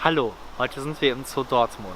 Hallo, heute sind wir im Zoo Dortmund.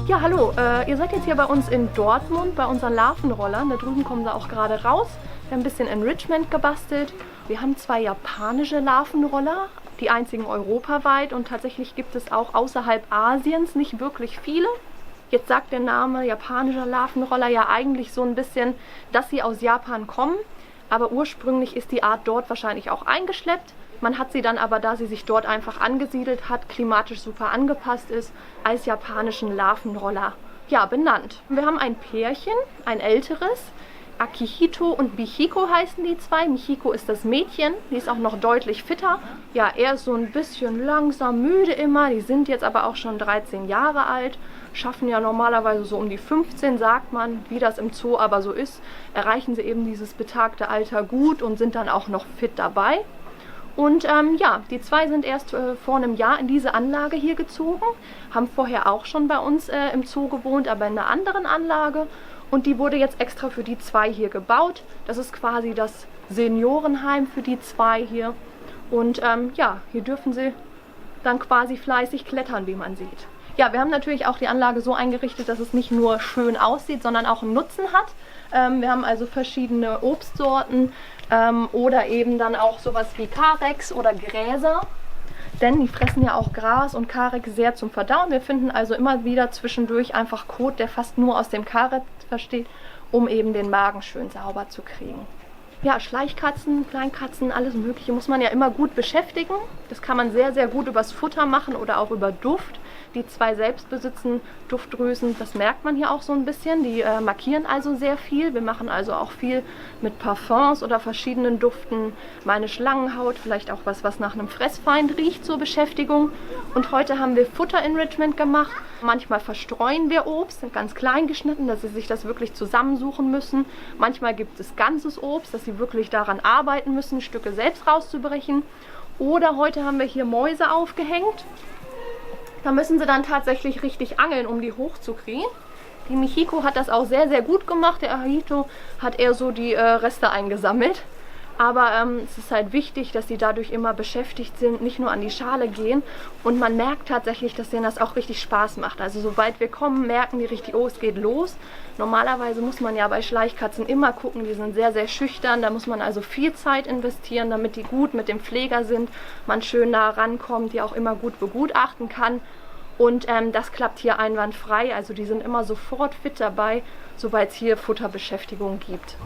Ja, hallo, ihr seid jetzt hier bei uns in Dortmund bei unseren Larvenrollern. Da drüben kommen sie auch gerade raus. Wir haben ein bisschen Enrichment gebastelt. Wir haben 2 japanische Larvenroller, die einzigen europaweit, und tatsächlich gibt es auch außerhalb Asiens nicht wirklich viele. Jetzt sagt der Name japanischer Larvenroller ja eigentlich so ein bisschen, dass sie aus Japan kommen, aber ursprünglich ist die Art dort wahrscheinlich auch eingeschleppt. Man hat sie dann aber, da sie sich dort einfach angesiedelt hat, klimatisch super angepasst ist, als japanischen Larvenroller benannt. Wir haben ein Pärchen, ein älteres, Akihito und Michiko heißen die 2. Michiko ist das Mädchen, die ist auch noch deutlich fitter. Ja, er ist so ein bisschen langsam, müde immer, die sind jetzt aber auch schon 13 Jahre alt, schaffen ja normalerweise so um die 15, sagt man, wie das im Zoo aber so ist, erreichen sie eben dieses betagte Alter gut und sind dann auch noch fit dabei. Und die 2 sind erst vor einem Jahr in diese Anlage hier gezogen, haben vorher auch schon bei uns im Zoo gewohnt, aber in einer anderen Anlage. Und die wurde jetzt extra für die 2 hier gebaut. Das ist quasi das Seniorenheim für die 2 hier. Und hier dürfen sie dann quasi fleißig klettern, wie man sieht. Ja, wir haben natürlich auch die Anlage so eingerichtet, dass es nicht nur schön aussieht, sondern auch einen Nutzen hat. Wir haben also verschiedene Obstsorten oder eben dann auch sowas wie Karex oder Gräser. Denn die fressen ja auch Gras und Karex sehr zum Verdauen. Wir finden also immer wieder zwischendurch einfach Kot, der fast nur aus dem Karex besteht, um eben den Magen schön sauber zu kriegen. Ja, Schleichkatzen, Kleinkatzen, alles Mögliche muss man ja immer gut beschäftigen. Das kann man sehr, sehr gut übers Futter machen oder auch über Duft. Die 2 selbst besitzen Duftdrüsen, das merkt man hier auch so ein bisschen. Die markieren also sehr viel. Wir machen also auch viel mit Parfums oder verschiedenen Duften. Meine Schlangenhaut, vielleicht auch was nach einem Fressfeind riecht zur Beschäftigung. Und heute haben wir Futter-Enrichment gemacht. Manchmal verstreuen wir Obst, ganz klein geschnitten, dass sie sich das wirklich zusammensuchen müssen. Manchmal gibt es ganzes Obst, dass sie wirklich daran arbeiten müssen, Stücke selbst rauszubrechen. Oder heute haben wir hier Mäuse aufgehängt. Da müssen sie dann tatsächlich richtig angeln, um die hochzukriegen. Die Michiko hat das auch sehr, sehr gut gemacht. Der Akihito hat eher so die Reste eingesammelt. Aber es ist halt wichtig, dass sie dadurch immer beschäftigt sind, nicht nur an die Schale gehen. Und man merkt tatsächlich, dass denen das auch richtig Spaß macht. Also sobald wir kommen, merken die richtig, oh, es geht los. Normalerweise muss man ja bei Schleichkatzen immer gucken, die sind sehr, sehr schüchtern. Da muss man also viel Zeit investieren, damit die gut mit dem Pfleger sind, man schön nah rankommt, die auch immer gut begutachten kann. Und das klappt hier einwandfrei. Also die sind immer sofort fit dabei, sobald es hier Futterbeschäftigung gibt.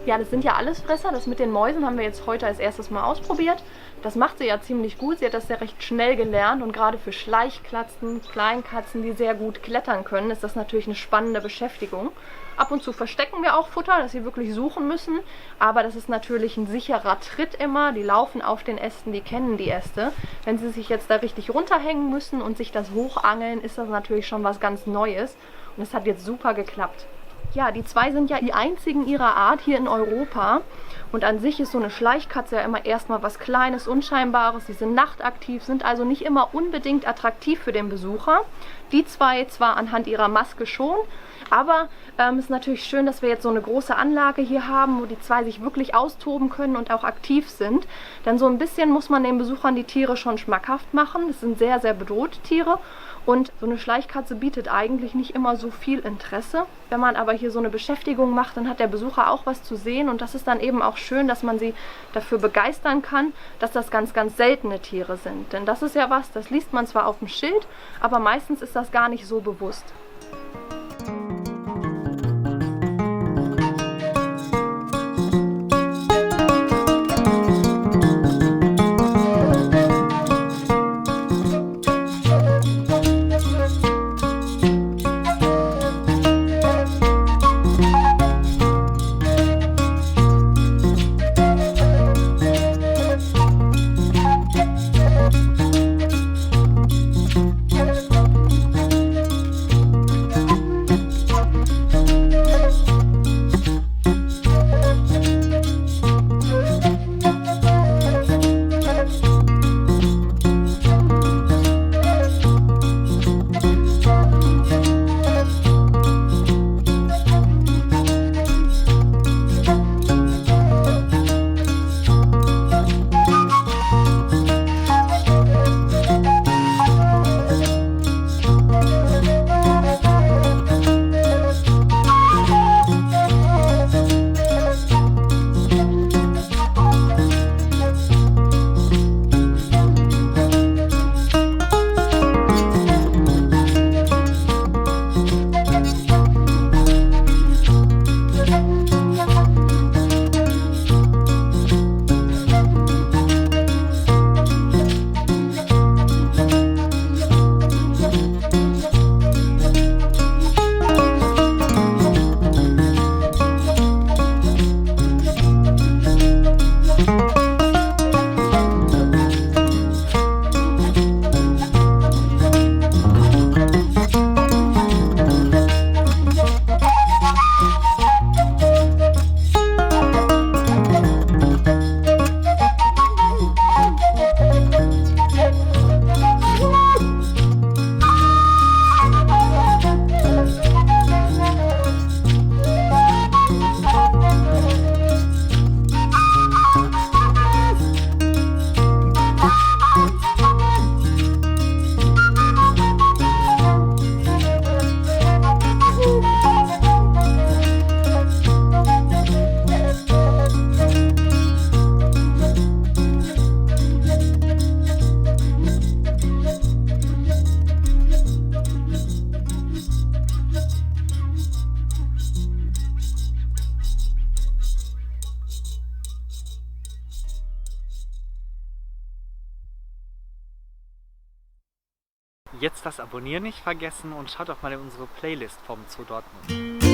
Ja, das sind ja Allesfresser. Das mit den Mäusen haben wir jetzt heute als erstes mal ausprobiert. Das macht sie ja ziemlich gut. Sie hat das ja recht schnell gelernt und gerade für Schleichkatzen, Kleinkatzen, die sehr gut klettern können, ist das natürlich eine spannende Beschäftigung. Ab und zu verstecken wir auch Futter, dass sie wirklich suchen müssen, aber das ist natürlich ein sicherer Tritt immer. Die laufen auf den Ästen, die kennen die Äste. Wenn sie sich jetzt da richtig runterhängen müssen und sich das hochangeln, ist das natürlich schon was ganz Neues und es hat jetzt super geklappt. Ja, die zwei sind ja die einzigen ihrer Art hier in Europa. Und an sich ist so eine Schleichkatze ja immer erstmal was Kleines, Unscheinbares. Sie sind nachtaktiv, sind also nicht immer unbedingt attraktiv für den Besucher. Die zwei zwar anhand ihrer Maske schon, aber es ist natürlich schön, dass wir jetzt so eine große Anlage hier haben, wo die zwei sich wirklich austoben können und auch aktiv sind. Denn so ein bisschen muss man den Besuchern die Tiere schon schmackhaft machen. Das sind sehr, sehr bedrohte Tiere. Und so eine Schleichkatze bietet eigentlich nicht immer so viel Interesse. Wenn man aber hier so eine Beschäftigung macht, dann hat der Besucher auch was zu sehen. Und das ist dann eben auch schön, dass man sie dafür begeistern kann, dass das ganz, ganz seltene Tiere sind. Denn das ist ja was, das liest man zwar auf dem Schild, aber meistens ist das gar nicht so bewusst. Jetzt das Abonnieren nicht vergessen und schaut doch mal in unsere Playlist vom Zoo Dortmund.